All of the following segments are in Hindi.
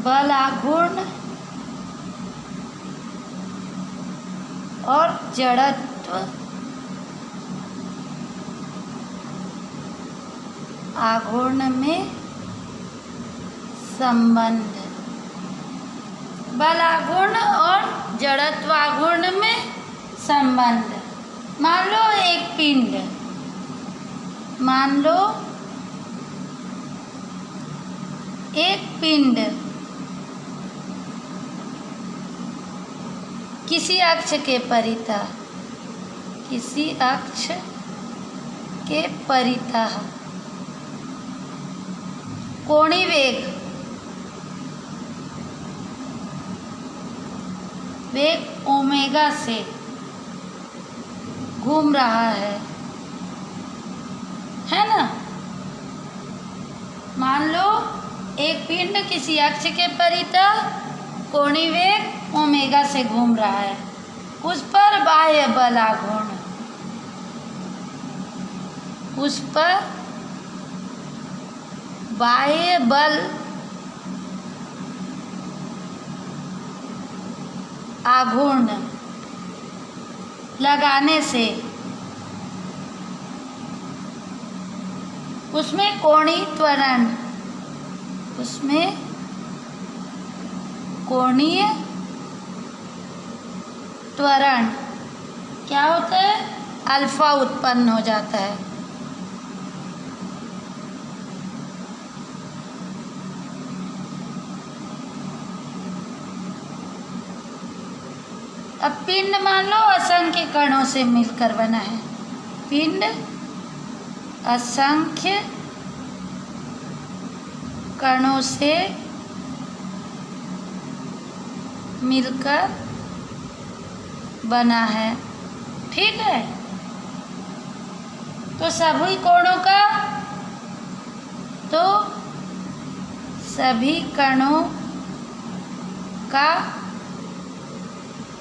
बल आघूर्ण और जड़त्व आघूर्ण में संबंध। बल आघूर्ण और जड़त्व आघूर्ण में संबंध। मान लो एक पिंड, मान लो एक पिंड किसी अक्ष के परितः, किसी अक्ष के परितः कोणीय वेग ओमेगा से घूम रहा है ना। मान लो एक पिंड किसी अक्ष के परितः कोणीय वेग ओमेगा से घूम रहा है, उस पर बाह्य बल आघूर्ण, उस पर बाह्य बल आघूर्ण लगाने से उसमें कोणीय त्वरण, उसमें कोणीय त्वरण क्या होता है? अल्फा उत्पन्न हो जाता है। अब पिंड मान लो असंख्य कणों से मिलकर बना है। पिंड असंख्य कणों से मिलकर बना है, ठीक है। तो सभी कोणों का, तो सभी कणों का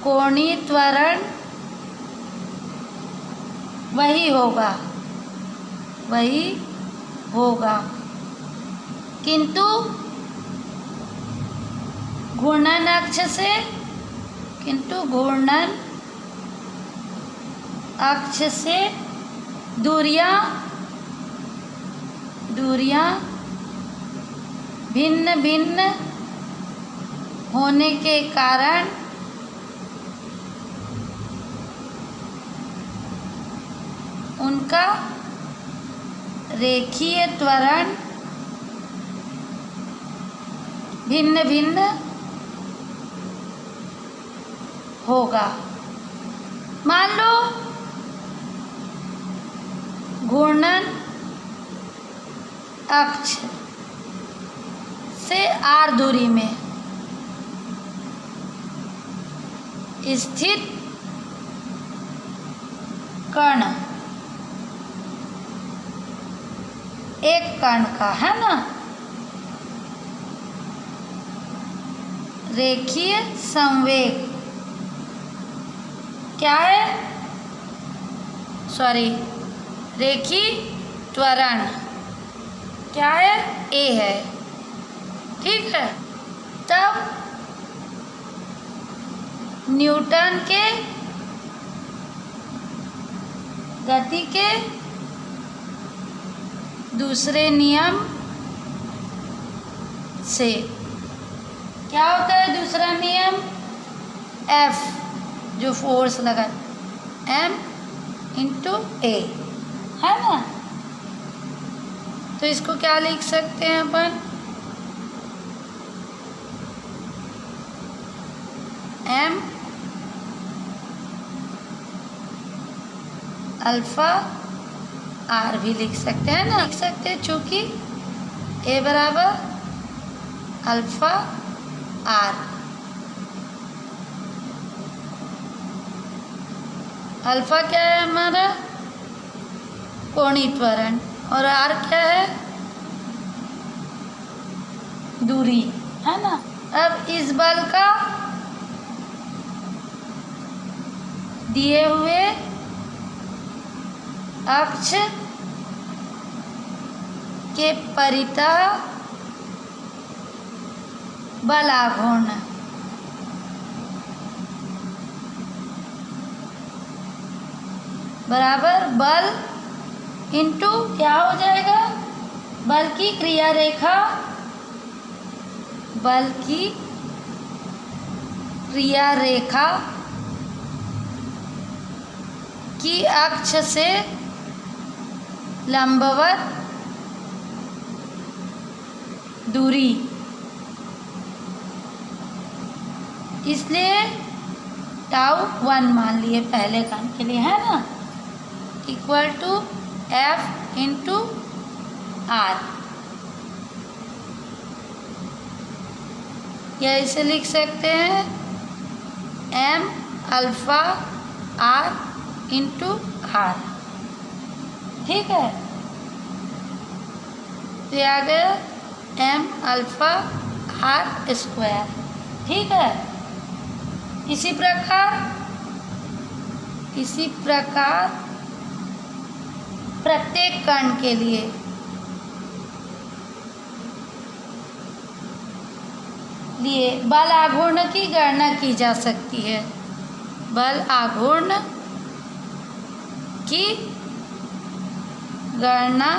कोणीय त्वरण वही होगा, वही होगा, किंतु घूर्णन अक्ष से, किंतु घूर्णन अक्ष से दूरियां भिन्न भिन्न होने के कारण उनका रेखीय त्वरण भिन्न भिन्न होगा। मान लो घूर्णन अक्ष से r दूरी में स्थित कण, एक कण का है ना, रेखीय संवेग क्या है? सॉरी, रेखीय त्वरण क्या है? ए है, ठीक है। तब न्यूटन के गति के दूसरे नियम से क्या होता है? दूसरा नियम F जो फोर्स लगा M इंटू A है ना। तो इसको क्या लिख सकते हैं अपन? M अल्फा R भी लिख सकते हैं ना, लिख सकते हैं, चूँकि A बराबर अल्फा R। अल्फा क्या है हमारा? कोणीय त्वरण, और R क्या है? दूरी, है ना। अब इस बल का दिए हुए अक्ष के परितः बल आघूर्ण बराबर बल इंटू क्या हो जाएगा, बल की क्रिया रेखा, बल की क्रिया रेखा की अक्ष से लंबवत दूरी, इसलिए टाउ 1 मान लिए पहले काम के लिए, है ना, equal to F into R। या इसे लिख सकते हैं M alpha R into R। ठीक है, तो ये आ गया M अल्फा R स्क्वायर। ठीक है, इसी प्रकार प्रत्येक कण के लिए बल आघूर्ण की गणना की जा सकती है। बल आघूर्ण की गणना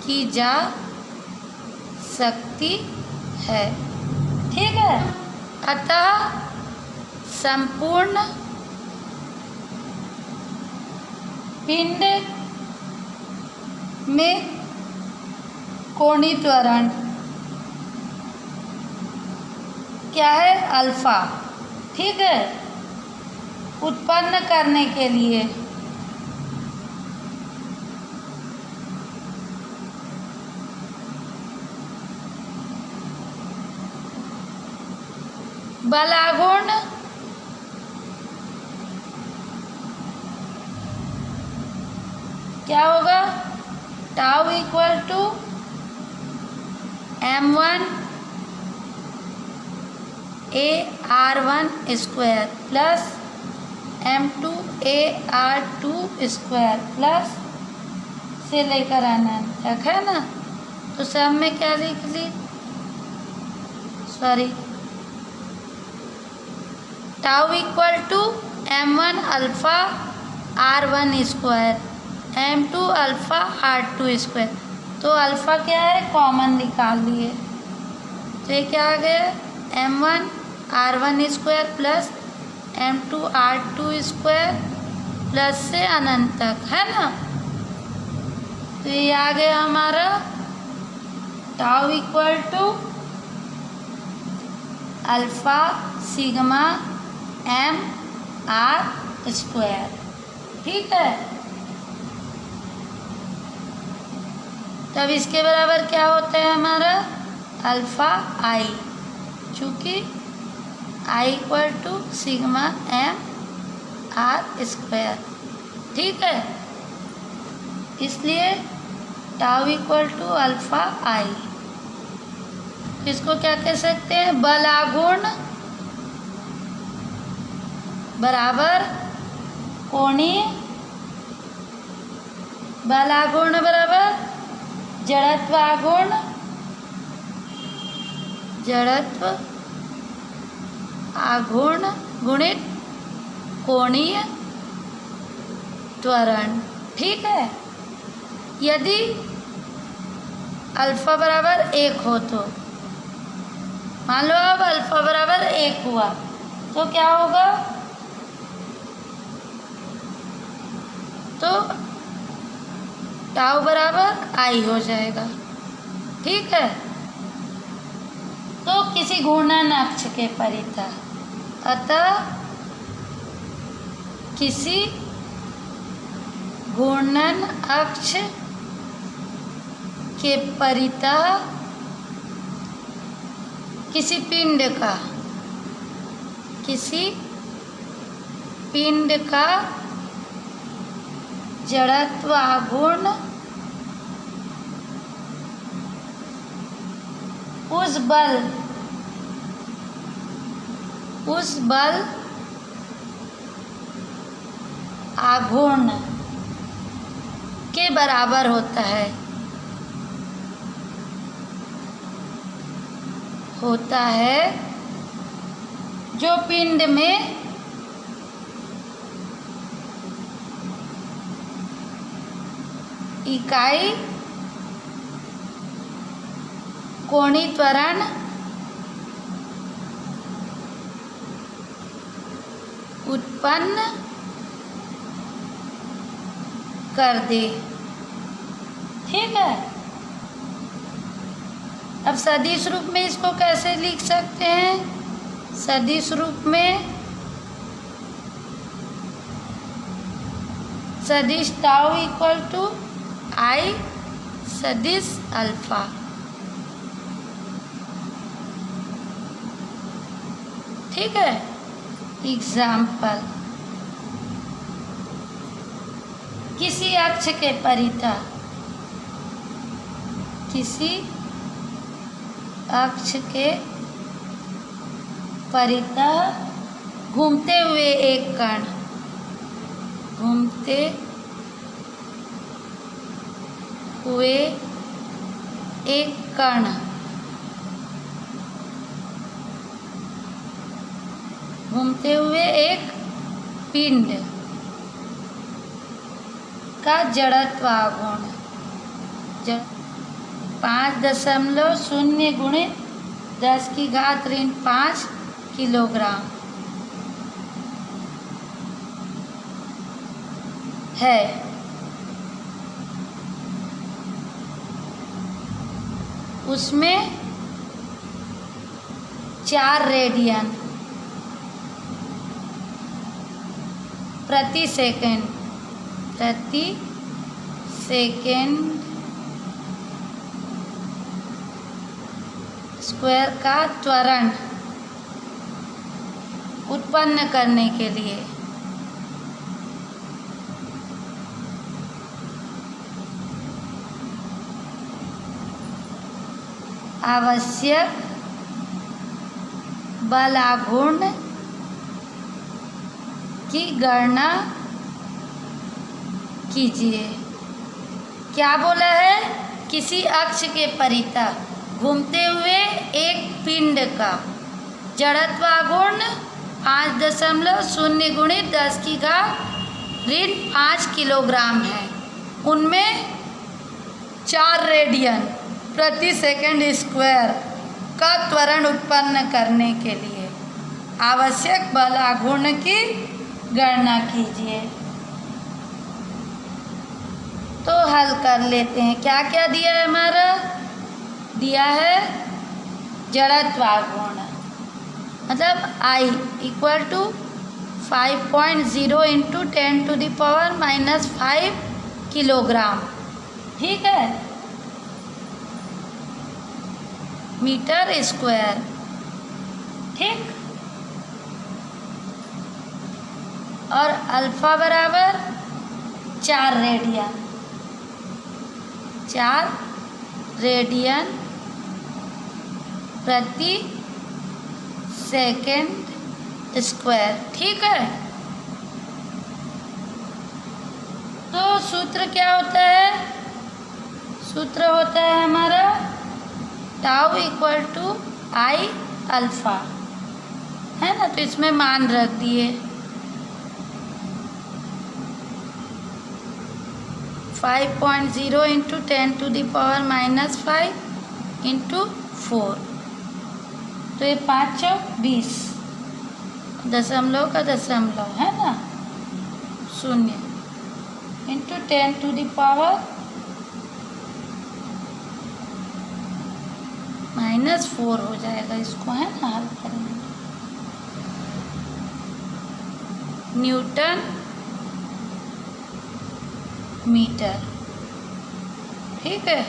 की जा सकती है। ठीक है, अतः संपूर्ण पिंड में कोणीय त्वरण क्या है, अल्फा। ठीक है, उत्पन्न करने के लिए बल आघूर्ण क्या होगा, tau equal to M1 AR1 square plus M2 AR2 square plus से लेकर अनंत तक, है ना। तो सब में क्या लिख ली, sorry, tau equal to M1 alpha R1 square M2 alpha R2 square. तो अल्फा क्या है, कॉमन निकाल लिए, तो ये क्या आ गया, M1 R1 square plus M2 R2 square plus से अनंत तक, है ना। तो ये आ गया हमारा tau equal to alpha sigma M R square. ठीक है, तब इसके बराबर क्या होता है हमारा, अल्फा आई, चूँकि I equal to sigma M R square. ठीक है, इसलिए tau equal to alpha I. इसको क्या कह सकते हैं, बल आघूर्ण बराबर कोणीय, बल आघूर्ण बराबर जड़त्व आघूर्ण, जड़त्व आघूर्ण गुणित कोणीय त्वरण। ठीक है, यदि अल्फा बराबर 1 हो तो मान लो अब अल्फा बराबर 1 हुआ तो क्या होगा, तो टाउ बराबर आई हो जाएगा। ठीक है, तो किसी घूर्णन अक्ष के परितः, अतः किसी घूर्णन अक्ष के परितः किसी पिंड का जड़त्व आघूर्ण उस बल आघूर्ण के बराबर होता है, होता है जो पिंड में इकाई कोणीय त्वरण उत्पन्न कर दे। ठीक है, अब सदिश रूप में इसको कैसे लिख सकते हैं? सदिश रूप में सदिश टाउ इक्वल टू आई सदिश अल्फा। ठीक है, एग्जाम्पल, किसी अक्ष के परितः, किसी अक्ष के परितः घूमते हुए एक कण, घूमते हुए एक कण घूमते हुए एक पिंड का जड़त्व आघूर्ण 5.0 गुणित 10⁻⁵ किलोग्राम है। उसमें 4 रेडियन प्रति सेकंड स्क्वायर का त्वरण उत्पन्न करने के लिए आवश्यक बल आघूर्ण की गणना कीजिए। क्या बोला है? किसी अक्ष के परितः घूमते हुए एक पिंड का जड़त्व आघूर्ण 5.0 गुणित 10⁻⁵ किलोग्राम है। उनमें 4 रेडियन प्रति सेकंड स्क्वायर का त्वरण उत्पन्न करने के लिए आवश्यक बल आघूर्ण की गणना कीजिए। तो हल कर लेते हैं। क्या क्या दिया है? हमारा दिया है जड़त्व आघूर्ण, मतलब I equal to 5.0 into 10⁻⁻5 kilogram. ठीक है, मीटर स्क्वायर। ठीक, और अल्फा बराबर 4 रेडियन, 4 रेडियन प्रति सेकंड स्क्वायर। ठीक है, तो सूत्र क्या होता है? सूत्र होता है हमारा tau equal to I alpha, है ना। तो इसमें मान रख दिए 5.0 इंटू 10⁻⁻5 इंटू 4, तो ये 5 चौक 20, दशमलव का दशमलव, है ना, 0 इंटू 10⁻⁻4 हो जाएगा। इसको, है ना, हल करेंगे। Newton metre. ठीक है,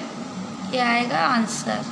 ये आएगा आंसर।